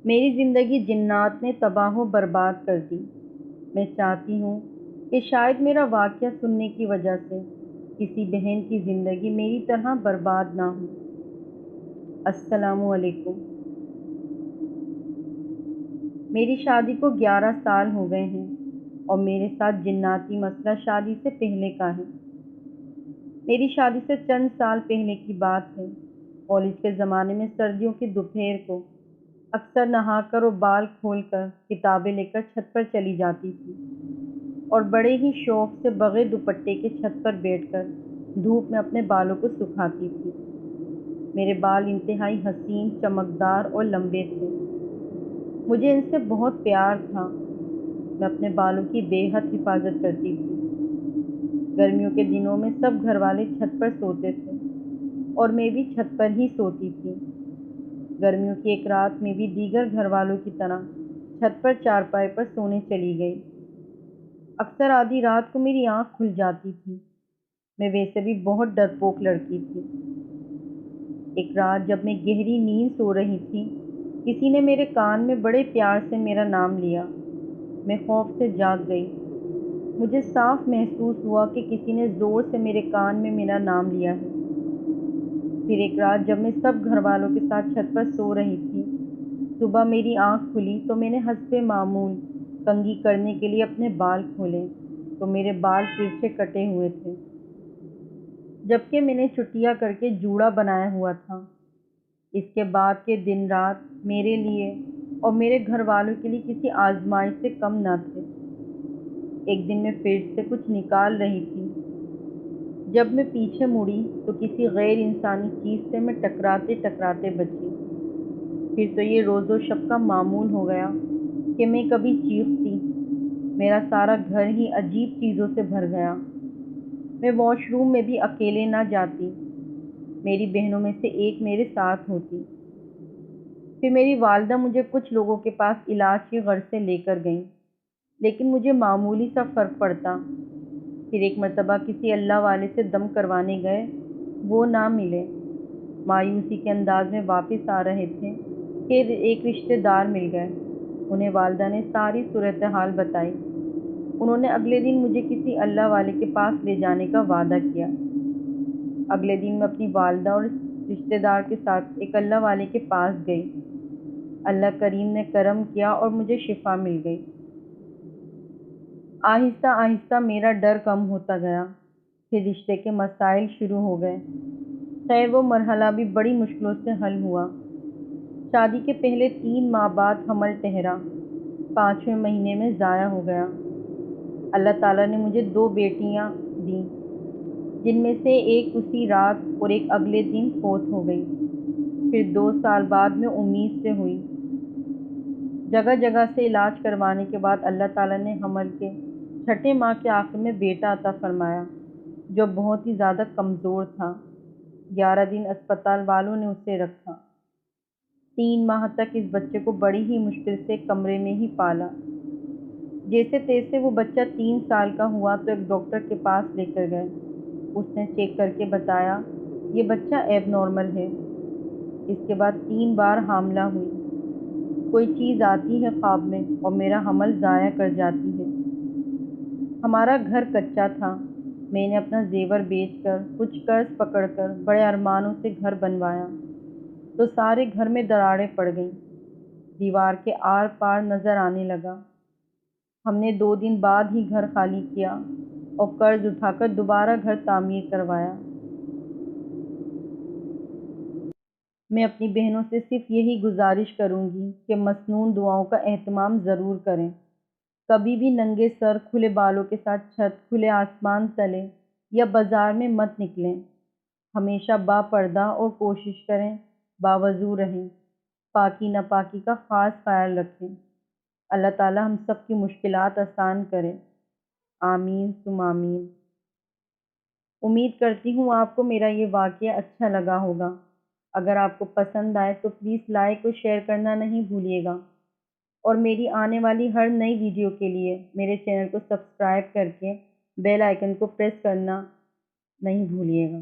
میری زندگی جنات نے تباہ و برباد کر دی۔ میں چاہتی ہوں کہ شاید میرا واقعہ سننے کی وجہ سے کسی بہن کی زندگی میری طرح برباد نہ ہو۔ السلام علیکم۔ میری شادی کو 11 سال ہو گئے ہیں اور میرے ساتھ جناتی مسئلہ شادی سے پہلے کا ہے۔ میری شادی سے چند سال پہلے کی بات ہے۔ کالج کے زمانے میں سردیوں کی دوپہر کو اکثر نہا کر اور بال کھول کر کتابیں لے کر چھت پر چلی جاتی تھی اور بڑے ہی شوق سے بغیر دوپٹے کے چھت پر بیٹھ کر دھوپ میں اپنے بالوں کو سکھاتی تھی۔ میرے بال انتہائی حسین، چمکدار اور لمبے تھے۔ مجھے ان سے بہت پیار تھا۔ میں اپنے بالوں کی بے حد حفاظت کرتی تھی۔ گرمیوں کے دنوں میں سب گھر والے چھت پر سوتے تھے اور میں بھی چھت پر ہی سوتی تھی۔ گرمیوں کی ایک رات میں بھی دیگر گھر والوں کی طرح چھت پر چارپائی پر سونے چلی گئی۔ اکثر آدھی رات کو میری آنکھ کھل جاتی تھی۔ میں ویسے بھی بہت ڈرپوک لڑکی تھی۔ ایک رات جب میں گہری نیند سو رہی تھی، کسی نے میرے کان میں بڑے پیار سے میرا نام لیا۔ میں خوف سے جاگ گئی۔ مجھے صاف محسوس ہوا کہ کسی نے زور سے میرے کان میں میرا نام لیا ہے۔ پھر ایک رات جب میں سب گھر والوں کے ساتھ چھت پر سو رہی تھی، صبح میری آنکھ کھلی تو میں نے حسب معمول کنگھی کرنے کے لیے اپنے بال کھولے تو میرے بال پھر سے کٹے ہوئے تھے، جبکہ میں نے چٹیا کر کے جوڑا بنایا ہوا تھا۔ اس کے بعد کے دن رات میرے لیے اور میرے گھر والوں کے لیے کسی آزمائش سے کم نہ تھے۔ ایک دن میں فریج سے کچھ نکال رہی تھی۔ جب میں پیچھے مڑی تو کسی غیر انسانی چیز سے میں ٹکراتے ٹکراتے بچی۔ پھر تو یہ روز و شب کا معمول ہو گیا کہ میں کبھی چیختی۔ میرا سارا گھر ہی عجیب چیزوں سے بھر گیا۔ میں واش روم میں بھی اکیلے نہ جاتی، میری بہنوں میں سے ایک میرے ساتھ ہوتی۔ پھر میری والدہ مجھے کچھ لوگوں کے پاس علاج کی غرض سے لے کر گئیں، لیکن مجھے معمولی سا فرق پڑتا۔ پھر ایک مرتبہ کسی اللہ والے سے دم کروانے گئے، وہ نہ ملے۔ مایوسی کے انداز میں واپس آ رہے تھے کہ ایک رشتہ دار مل گئے۔ انہیں والدہ نے ساری صورتحال بتائی۔ انہوں نے اگلے دن مجھے کسی اللہ والے کے پاس لے جانے کا وعدہ کیا۔ اگلے دن میں اپنی والدہ اور رشتہ دار کے ساتھ ایک اللہ والے کے پاس گئی۔ اللہ کریم نے کرم کیا اور مجھے شفا مل گئی۔ آہستہ آہستہ میرا ڈر کم ہوتا گیا۔ پھر رشتے کے مسائل شروع ہو گئے۔ خیر وہ مرحلہ بھی بڑی مشکلوں سے حل ہوا۔ شادی کے پہلے 3 ماہ بعد حمل ٹھہرا، 5ویں مہینے میں ضائع ہو گیا۔ اللہ تعالیٰ نے مجھے 2 بیٹیاں دیں، جن میں سے ایک اسی رات اور ایک اگلے دن فوت ہو گئی۔ پھر 2 سال بعد میں امید سے ہوئی۔ جگہ جگہ سے علاج کروانے کے بعد اللہ تعالیٰ نے حمل کے 6 ماہ کے آخر میں بیٹا عطا فرمایا، جو بہت ہی زیادہ کمزور تھا۔ 11 دن اسپتال والوں نے اسے رکھا۔ 3 ماہ تک اس بچے کو بڑی ہی مشکل سے کمرے میں ہی پالا۔ جیسے تیسے وہ بچہ 3 سال کا ہوا تو ایک ڈاکٹر کے پاس لے کر گئے۔ اس نے چیک کر کے بتایا یہ بچہ ایب نارمل ہے۔ اس کے بعد 3 بار حاملہ ہوئی۔ کوئی چیز آتی ہے خواب میں اور میرا حمل ضائع کر جاتی ہے۔ ہمارا گھر کچا تھا۔ میں نے اپنا زیور بیچ کر، کچھ قرض پکڑ کر بڑے ارمانوں سے گھر بنوایا تو سارے گھر میں دراڑیں پڑ گئیں۔ دیوار کے آر پار نظر آنے لگا۔ ہم نے 2 دن بعد ہی گھر خالی کیا اور قرض اٹھا کر دوبارہ گھر تعمیر کروایا۔ میں اپنی بہنوں سے صرف یہی گزارش کروں گی کہ مسنون دعاؤں کا اہتمام ضرور کریں۔ کبھی بھی ننگے سر، کھلے بالوں کے ساتھ چھت، کھلے آسمان تلے یا بازار میں مت نکلیں۔ ہمیشہ با پردہ اور کوشش کریں باوضو رہیں۔ پاکی ناپاکی کا خاص خیال رکھیں۔ اللہ تعالی ہم سب کی مشکلات آسان کرے۔ آمین ثم آمین۔ امید کرتی ہوں آپ کو میرا یہ واقعہ اچھا لگا ہوگا۔ اگر آپ کو پسند آئے تو پلیز لائک اور شیئر کرنا نہیں بھولیے گا، اور میری آنے والی ہر نئی ویڈیو کے لیے میرے چینل کو سبسکرائب کر کے بیل آئیکن کو پریس کرنا نہیں بھولیے گا۔